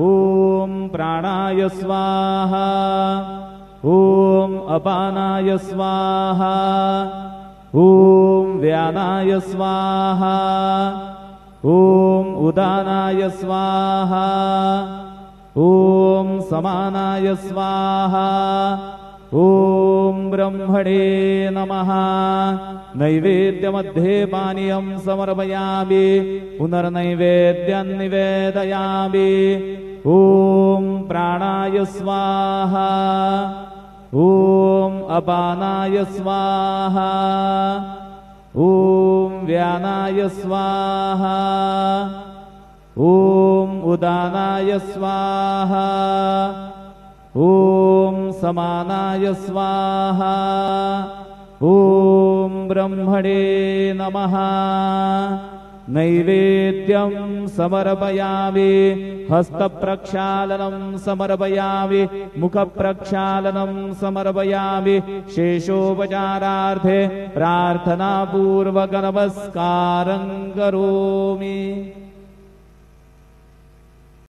ॐ प्राणाय स्वाहा ॐ अपानाय स्वाहा ॐ व्यानाय स्वाहा ॐ उदानाय स्वाहा ॐ समानाय स्वाहा ॐ ब्रह्मणे नमः। नैवेद्यमध्ये पानीयं समर्पयामि पुनर्नैवेद्यं निवेदयामि। ॐ प्राणाय स्वाहा ॐ अपानाय स्वाहा ॐ व्यानाय स्वाहा ॐ उदानाय स्वाहा ॐ समानाय स्वाहा ॐ ब्रह्मणे नमः। नैवेद्यं समर्पयामि हस्तप्रक्षालनं समर्पयामि मुखप्रक्षालनं समर्पयामि शेषोपचारार्थे प्रार्थनापूर्वक नमस्कारं करोमि।